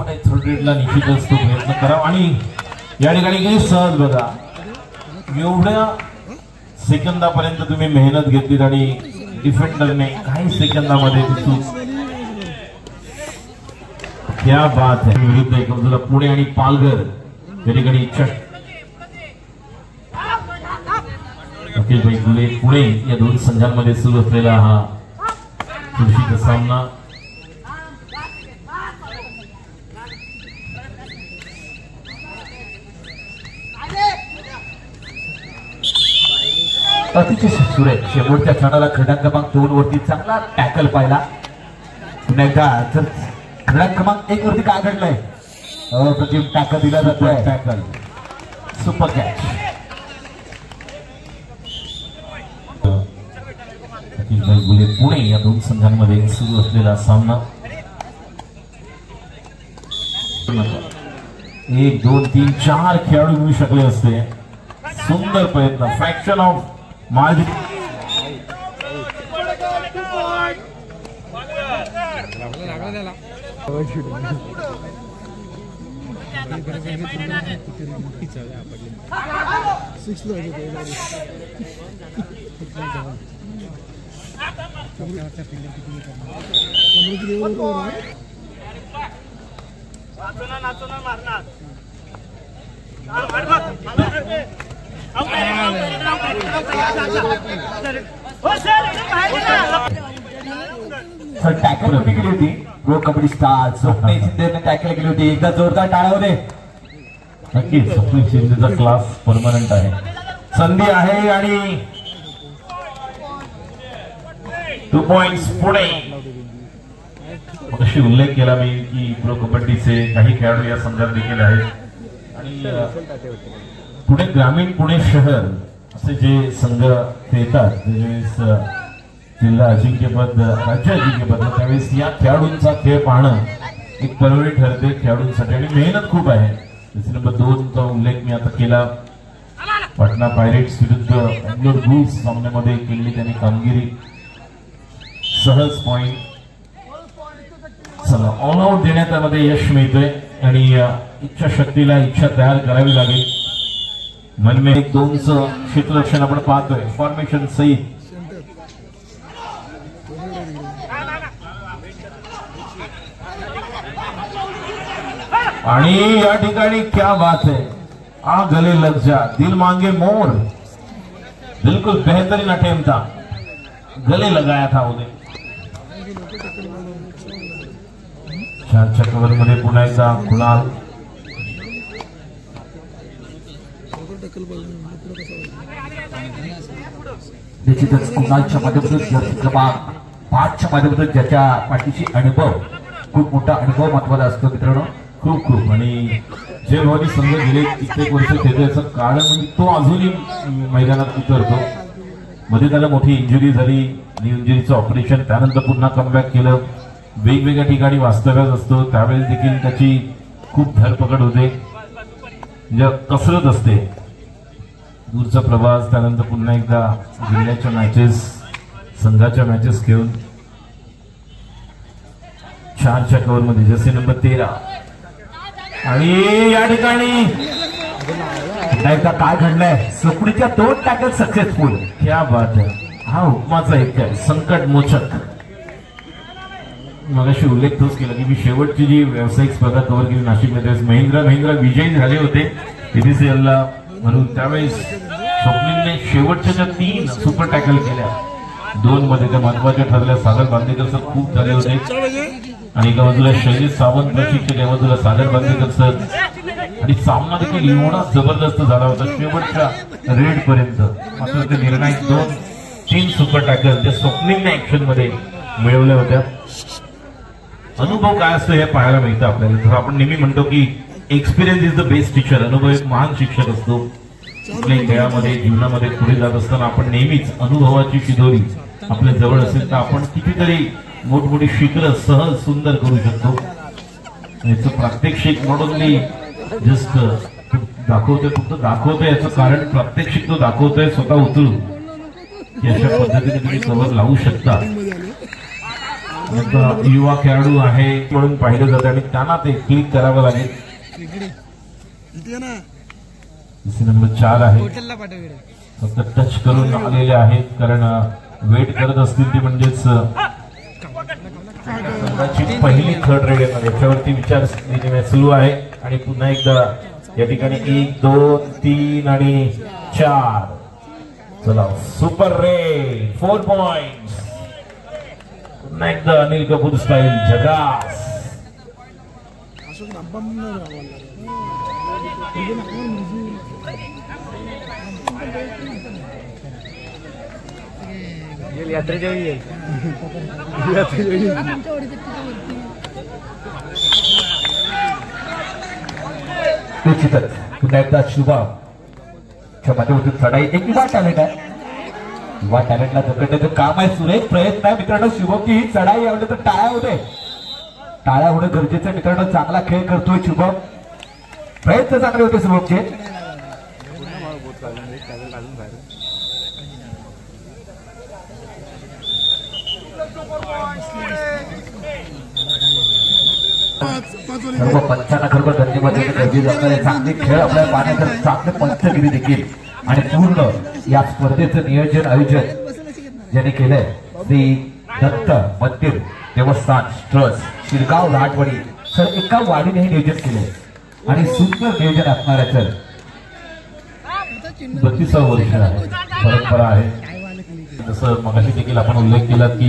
Spot आहे third निश्चितच तो प्रयत्न करा आणि या ठिकाणी काही सहज बघा एवढ्या सेकंदापर्यंत तुम्ही मेहनत घेतलीत आणि डिफेंडरने काही सेकंदामध्ये क्या बात आहे. विरुद्ध एक बाजूला पुणे आणि पालघर या ठिकाणी इच्छा अखिलभाई गुले पुणे या दोन संघांमध्ये सुरू असलेला हा चुरशीचा सामना. अतिशय सुरेख शेवटच्या क्षणाला क्रमांक 2 वरती चांगला टॅकल पाहिला. पुन्हा एकदा तर क्रमांक 1 वरती काय घडलंय अप्रतिम टॅकल दिला जातोय. Tackle super catch. गुले पुणे या दोन संघांमध्ये सुरू असलेला सामना. 1 2 3 4 खेळाडू मिळू शकले असते. सुंदर प्रयत्न फ्रॅक्शन ऑफ मार्जिन. टॅकल केली होती प्रो कबड्डी स्टार स्वप्नील शिंदेने टॅकल केली होती. एकदा जोरदार टाळ्या होते. नक्कीच स्वप्नील शिंदेचा क्लास परमनंट आहे. संधी आहे आणि 2 पॉइंट्स पुणे. अशी उल्लेख केला मी की प्रो कबड्डीचे काही खेळाडू या संघात देखील आहेत आणि पुणे ग्रामीण पुणे शहर असे जे संघ खेळतात ज्यावेळेस जिल्हा अजिंक्यपद राज्य अजिंक्यपद त्यावेळेस या खेळाडूंचा खेळ पाहणं एक पर्वणी ठरते खेळाडूंसाठी आणि मेहनत खूप आहे. नंबर 2 चा उल्लेख मी आता केला. पाटणा पायरेट्स विरुद्ध बंगलोर बुल्स सामन्यामध्ये केलेली त्यांनी कामगिरी सहज पॉइंट. चला ऑल आउट देण्यात त्यामध्ये यश मिळतंय आणि इच्छाशक्तीला इच्छा तयार करावी लागेल. मनमे 2चं क्षेत्ररक्षण आपण पाहतोय फॉर्मेशन सहित. आणि या ठिकाणी क्या बात है. आ गले लग जा दिल मांगे मोर. बिल्कुल बेहतरीन अटेम्प्ट था. गले लगाया था उन्हें. 4च्या कव्हर मध्ये पुन्हा एकदा कुणाल. निश्चितच कुणालच्या माध्यमातून क्रमांक 5च्या माध्यमातून ज्याच्या पाठीशी अनुभव खूप मोठा अनुभव महत्वाचा असतो मित्रांनो. खूप खूप आणि जे भावी संघ गेले कित्येक वर्ष खेळतो याचं कारण म्हणजे तो अजूनही मैदानात उतरतो. मध्ये त्याला मोठी इंजुरी झाली आणि इंजुरीचं ऑपरेशन त्यानंतर पुन्हा कमबॅक केलं. वेगवेगळ्या ठिकाणी वास्तव्यात असतो त्यावेळेस देखील त्याची खूप धरपकड होते. म्हणजे कसरत असते. दूरचा प्रवास त्यानंतर पुन्हा एकदा जिल्ह्याच्या मॅचेस संघाच्या मॅचेस खेळून 4च्या कव्हर मध्ये जसे नंबर 13 आणि या ठिकाणी काय घडलंय. सुकडीच्या 2 टॅकल सक्सेसफुल. क्या बात आहे. हा हुकमाचा एक आहे संकट मोचक. मगाशी उल्लेख तोच केला की मी शेवटची जी व्यावसायिक स्पर्धा कव्हर केली नाशिकमध्ये महिंद्रा विजयी झाले होते एबीसीएलला म्हणून. त्यावेळेस स्वप्नीलने शेवटच्या 3 सुपर टॅकल केल्या. 2 मध्ये त्या महत्वाच्या ठरल्या. सागर बांदेकर सर खूप झाले होते आणि एका बाजूला शैलेश सावंत प्रशिक्षक या बाजूला सागर बांदेकर सर आणि सामना देखील एवढा जबरदस्त झाला होता शेवटच्या रेड पर्यंत. मात्र ते निर्णायक 2-3 सुपर टॅकल त्या स्वप्नीलने ऍक्शन मध्ये मिळवल्या होत्या. अनुभव काय असतो हे पाहायला मिळतं आपल्याला. तर आपण नेहमी म्हणतो की experience is the best teacher. अनुभव एक महान शिक्षक असतो. कुठल्याही खेळामध्ये जीवनामध्ये पुढे जात असताना आपण नेहमीच अनुभवाची शिदोरी आपल्या जवळ असेल तर आपण कितीतरी मोठमोठी शिखरं सहज सुंदर करू शकतो. याचं प्रात्यक्षिक म्हणून जस्ट दाखवतोय फक्त दाखवतोय याचं कारण प्रात्यक्षिक तो दाखवतोय स्वतः उतरून की अशा पद्धतीने तुम्ही कव्हर लावू शकता. युवा खेळाडू आहे म्हणून पाहिलं जातं आणि त्यांना ते क्लिक करावं लागेल. नंबर 4 आहे, फक्त टच करून आलेले आहेत कारण वेट करत असतील ते म्हणजेच पहिली थर्ड रेड याच्यावरती विचार सुरू आहे. आणि पुन्हा एकदा या ठिकाणी 1 2 3 आणि 4. चला सुपर रेड 4 पॉइंट्स. पुन्हा एकदा अनिल कपूर स्टाईल झकास. निश्चितच पुन्हा एकदा शुभम माध्यमातून चढाई एक युवा टॅलेंट आहे. युवा टॅलेंटला पकडण्याचं काम आहे. सुरेख प्रयत्न आहे मित्रांनो. शुभमची ही चढाई आवडली तर टाळ्या होते. टाळ्या होणं गरजेचं आहे मित्रांनो. चांगला खेळ करतोय शुभम. प्रयत्न चांगले होते शुभमचे. सर्व पंचांना खरोखर धन्यवाद गरजेचं असणारे चांगले खेळ आपल्याला पाहण्याचं चांगले पंचगिरी देखील आणि पूर्ण या स्पर्धेचं नियोजन आयोजन ज्याने केलंय श्री दत्त मंदिर देवस्थान ट्रस्ट शिरगाव लाटवाडी सर एका वाडीने हे नियोजन केलंय आणि सुंदर नियोजन असणार आहे. सर 32 वर्ष आहे, परंपरा आहे. जसं मगाशी देखील आपण उल्लेख केला की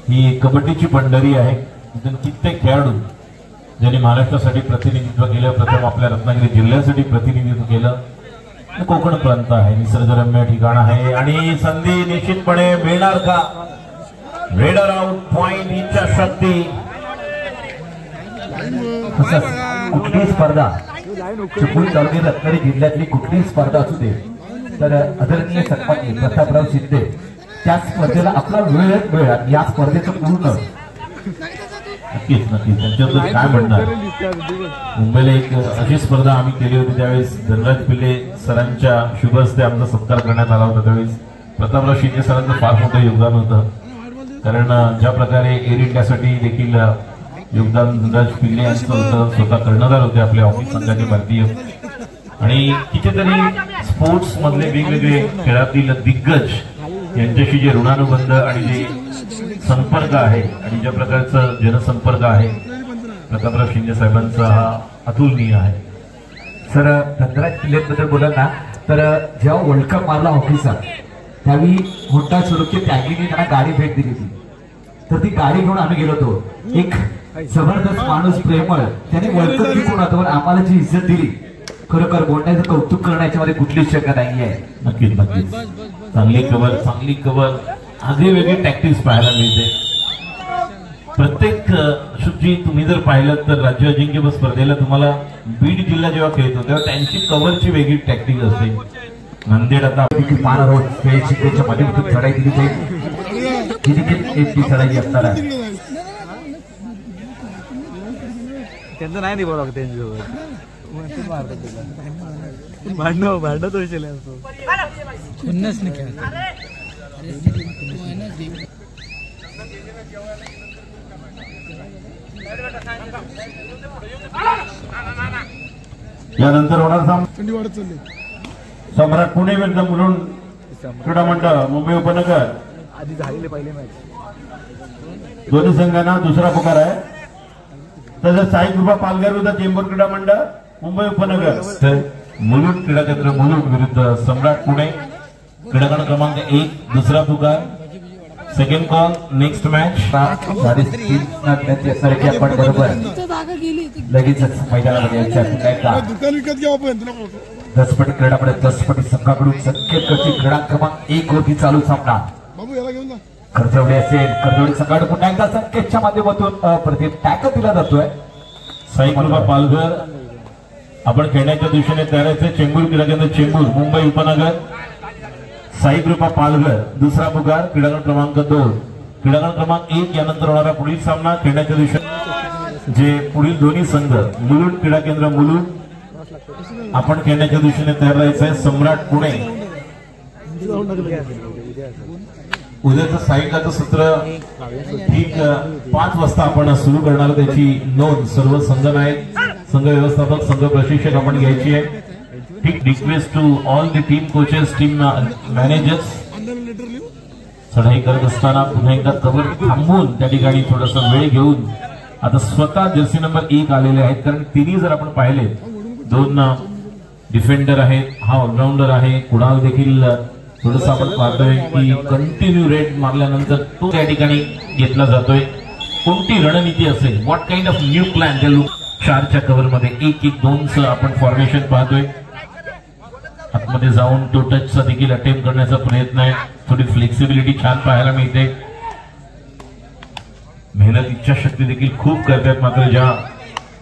ही कबड्डीची पंढरी आहे. कित्येक खेळाडू ज्यांनी महाराष्ट्रासाठी प्रतिनिधित्व केलं. प्रथम आपल्या रत्नागिरी जिल्ह्यासाठी प्रतिनिधित्व केलं. कोकण प्रांत आहे, निसर्गरम्य ठिकाण आहे आणि संधी निश्चितपणे मिळणार का? रेडर आउट पॉइंट इच्छाशक्ती. कुठलीही स्पर्धा चिपळूण तालुक्यात रत्नागिरी जिल्ह्यातली कुठलीही स्पर्धा असू दे तर आदरणीय सन्माननीय प्रतापराव शिंदे त्या स्पर्धेला आपला वेळ आणि या स्पर्धेचं पूर्ण नक्कीच नक्कीच त्यांच्याबद्दल काय म्हणणार. मुंबईला एक अशी स्पर्धा आम्ही केली होती त्यावेळेस धनराज पिल्ले सरांच्या शुभ हस्ते आमचा सत्कार करण्यात आला होता. त्यावेळेस प्रतापराव शिंदे सरांचं फार मोठं योगदान होतं. कारण ज्या प्रकारे एअर इंडियासाठी देखील योगदान धनराज पिल्ले यांचं होतं. स्वतः कर्णधार होते आपल्या ऑफिस संघाचे भारतीय. आणि कितीतरी स्पोर्ट्स मधले वेगवेगळे खेळातील दिग्गज यांच्याशी जे ऋणानुबंध आणि जे संपर्क आहे आणि ज्या प्रकारचा जनसंपर्क आहे प्रतापराव शिंदे साहेबांचा हा अतुलनीय आहे. सर धनराज पिल्लेबद्दल बोलाल ना तर जेव्हा वर्ल्ड कप मारला हॉकीचा त्यावेळी होंडा स्वरूपची टॅगिंगने त्यांना गाडी भेट दिली होती. तर ती गाडी घेऊन आम्ही गेलो होतो. एक जबरदस्त माणूस प्रेमळ त्याने वर्ल्ड कप जिंकून होतो. आम्हाला जी इज्जत दिली खरोखर बोलण्याचं कौतुक करण्याच्या कुठलीच शक्य नाही आहे. नक्कीच नक्कीच चांगली कवर आगळी वेगळी टॅक्टिक्स पाहायला मिळते. प्रत्येक शुभजी तुम्ही जर पाहिलं तर राज्य अजिंक्यपद स्पर्धेला तुम्हाला बीड जिल्हा जेव्हा खेळतो तेव्हा त्यांची कव्हरची वेगळी टॅक्टिक असते. नांदेड आता पाना रोड शिकण्याच्या मध्ये चढाई दिली जाईल. ही देखील एक चढाई असणार आहे. त्यांचं नाही बोला भांडण तो यानंतर होणार सम्राट पुणे विरुद्ध मुलुंड क्रीडा मंडळ मुंबई उपनगर. आधी झालेले पहिले मॅच दोन्ही संघांना दुसरा पुकार आहे. तसंच साई कृपा पालघर विरुद्ध चेंबूर क्रीडा मंडळ मुंबई उपनगर. मुलुंड क्रीडा केंद्र मुलुंड विरुद्ध सम्राट पुणे. क्रीडांगण क्रमांक 1 दुसरा पुकार. Second call next match. 3:30 आपण बरोबर लगेचच मैदानामध्ये दसपटी क्रीडामध्ये दसपटी संघाकडून संकेतकरची क्रीडा क्रमांक 1 वरती चालू सामना कर्जवडे असेल. कर्जवडे संघाकडून पुन्हा एकदा संकेतच्या माध्यमातून प्रति टॅकल दिला जातोय. साई कृपा पालघर आपण खेळण्याच्या दिशेने तयार आहे. चेंबूर क्रीडा केंद्र चेंबूर मुंबई उपनगर. साई कृपा पालघर दुसरा पुकार. क्रीडांगण क्रमांक 2 क्रीडांगण क्रमांक 1 यानंतर होणारा पुढील सामना खेळण्याच्या दिशेने जे पुढील दोन्ही संघ मुलुंड क्रीडा केंद्र मुलुंड आपण खेळण्याच्या दिशेने तयार राहायचं आहे. सम्राट पुणे उद्याचं सायंकाळचं सत्र ठीक 5 वाजता आपण सुरू करणार. त्याची नोंद सर्व संघ नायक, संघ व्यवस्थापक, संघ प्रशिक्षक आपण घ्यायची आहे. ठीक request to all the team coaches, team managers, चढाई करत असताना पुन्हा एकदा कव्हर थांबवून त्या ठिकाणी थोडासा वेळ घेऊन आता स्वतः जर्सी नंबर 1 आलेले आहेत. कारण तिन्ही जर आपण पाहिले 2 डिफेंडर आहेत, हा ऑलराऊंडर आहे. कुणाल देखील थोडस आपण पाहतोय की कंटिन्यू रेड मारल्यानंतर तो त्या ठिकाणी घेतला जातोय. कोणती रणनीती असेल, what kind of new plan त्या लुक 4च्या कव्हर मध्ये 1-1-2 आपण फॉर्मेशन पाहतोय. आतमध्ये जाऊन तो टचचा देखील अटेम्प्ट करण्याचा प्रयत्न आहे. थोडी फ्लेक्सिबिलिटी छान पाहायला मिळते. मेहनत इच्छाशक्ती देखील खूप करतात, मात्र ज्या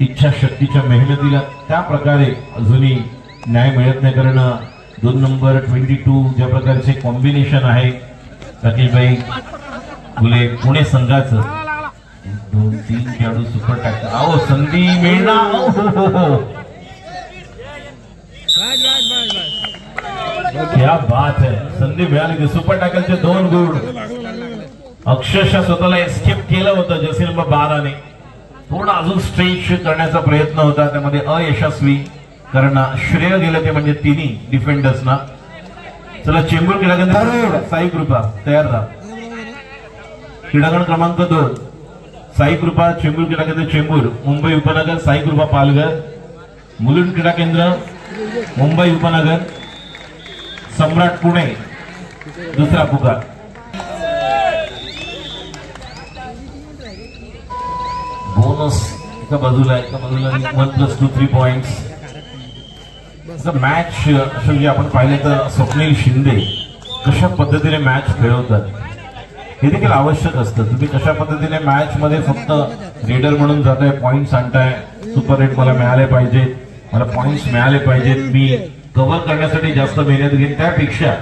इच्छाशक्तीच्या मेहनतीला त्या प्रकारे अजूनही न्याय मिळत नाही. कारण 2 नंबर 22 ज्या प्रकारचे कॉम्बिनेशन आहे राकेशभाई गुले पुणे संघाचं 2-3 खेळाडू सुपर टॅकल. अहो संधी मिळणार, क्या बात है, संधी मिळाली. सुपर टॅकलचे 2 गुण अक्षरशः स्वतःला एस्केप केलं होतं जर्सी नंबर 12 ने. थोडा अजून स्ट्रेच करण्याचा प्रयत्न होता, त्यामध्ये अयशस्वी. कारण श्रेय गेलं ते म्हणजे तिन्ही डिफेंडर्सना. चला चेंबूर क्रीडागण साई कृपा तयार राहा. क्रीडागण क्रमांक 2 साई कृपा चेंबूर क्रीडा केंद्र चेंबूर, मुंबई उपनगर. साई कृपा पालघर. मुलुंड क्रीडा केंद्र मुंबई उपनगर. सम्राट पुणे दुसरा पुकार. बोनस एका बाजूला 1+2 3 पॉइंट्स. मॅच जे आपण पाहिले तर स्वप्नील शिंदे कशा पद्धतीने मॅच खेळवतात हे देखील आवश्यक असतं. तुम्ही कशा पद्धतीने मॅच मध्ये फक्त रेडर म्हणून जाताय, पॉइंट्स आणताय, सुपर रेट मला मिळाले पाहिजेत, मला पॉइंट्स मिळाले पाहिजेत, मी कव्हर करण्यासाठी जास्त मेहनत घेईन. त्यापेक्षा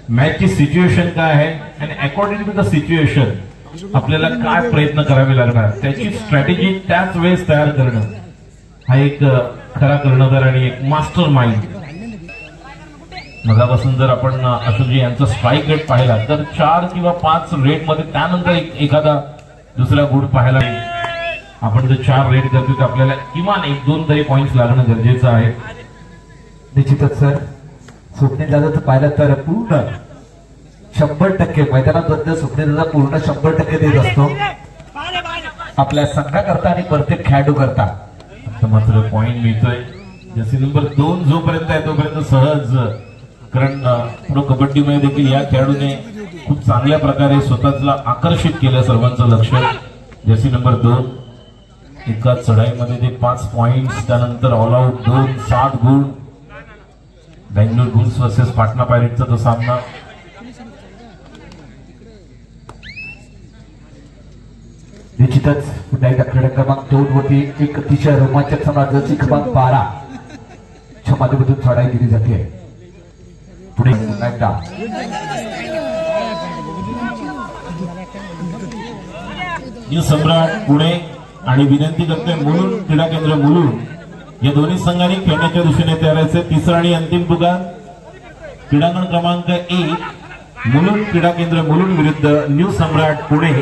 मॅचची सिच्युएशन काय आहे आणि अकॉर्डिंग टू द सिच्युएशन आपल्याला काय प्रयत्न करावे लागणार त्याची स्ट्रॅटेजी त्याच वेळेस तयार करणं हा एक खरा कर्णधार आणि एक मास्टर माइंड. मगापासून जर आपण अशोकजी यांचा स्ट्राईक रेट पाहिला तर 4 किंवा 5 रेट मध्ये त्यानंतर एखादा दुसरा गुड पाहायला नाही. आपण जर 4 रेट करतो तर आपल्याला किमान 1-2 तरी पॉइंट्स लागणं गरजेचं आहे. निश्चितच सर, स्वप्नील दादाचं पाहिलं तर पूर्ण 100% मैदानाबद्दल स्वप्नील दादा पूर्ण 100% देत असतो आपल्या संघाकरता आणि प्रत्येक खेळाडू करता. मात्र पॉइंट मिळतोय. जर्सी नंबर 2 जोपर्यंत आहे तोपर्यंत सहज. कारण प्रो कबड्डीमध्ये देखील या खेळाडूने खूप चांगल्या प्रकारे स्वतःला आकर्षित केलं सर्वांचं लक्ष. जर्सी नंबर 2 एका चढाईमध्ये ते 5 पॉइंट्स, त्यानंतर ऑल आउट 2 7 गुण. बेंगलोर बुल्स वर्सेस पाटणा पायरेटचा तो सामना. निश्चितच पुन्हा एकदा क्रीडा क्रमांक 2 वरती एक अतिशय रोमांचक सामना जर्सी क्रमांक 12 च्या माध्यमातून चढाई दिली जाते. पुढे पुन्हा एकदा न्यू सम्राट पुणे आणि विनंती करतोय मुलुंड क्रीडा केंद्र मुलुंड या दोन्ही संघांनी खेळण्याच्या दिशेने तयार आहे. तिसरा आणि अंतिम पुकार क्रीडांगण क्रमांक 1 मुलुंड क्रीडा केंद्र मुलुंड विरुद्ध न्यू सम्राट पुणे.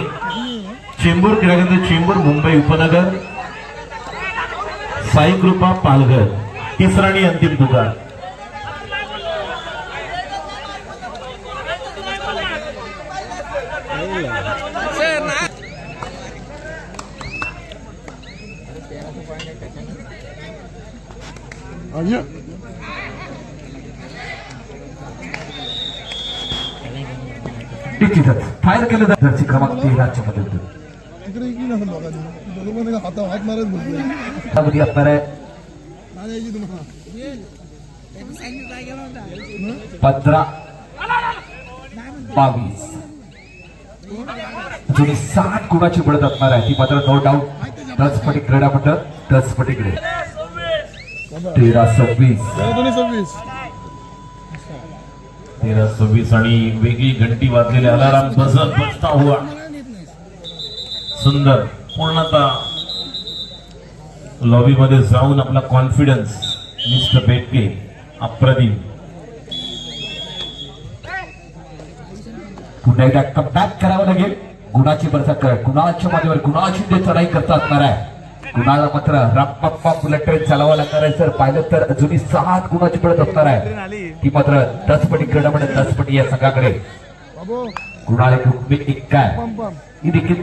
चेंबूर क्रीडा केंद्र चेंबूर मुंबई उपनगर. साई कृपा पालघर. तिसरा आणि अंतिम पुकार. निश्चितच फायर केलं जातं जर्सी क्रमांक 13 च्या मध्यमातून. असणार आहे 15-22 जुनी 7 गुणाची बढत असणार आहे. ती मात्र नो डाऊट दसपटी क्रीडा मंडळ दसपटी क्रीड 13-26 13-26 आणि वेगळी घंटी वाजलेली अलाराम बजता हुआ. सुंदर पूर्णतः लॉबी मध्ये जाऊन आपला कॉन्फिडन्स मिस्टर बेटके अप्रतिम. पुन्हा एकदा कमबॅक करावं लागेल. गुणाची बरसात कर, कुणाच्या माध्यमावर कुणाची ते चढाई करता असणार आहे. कुणाला मात्र रामप्पा बुलेट ट्रेन चालवावं लागणार आहे. सर पाहिलं तर अजूनही 7 गुणाची पडत असणार आहे. ती मात्र 10 पटी क्रीडा म्हणजे 10 पटी या संघाकडे. कुणाला एक काय ही देखील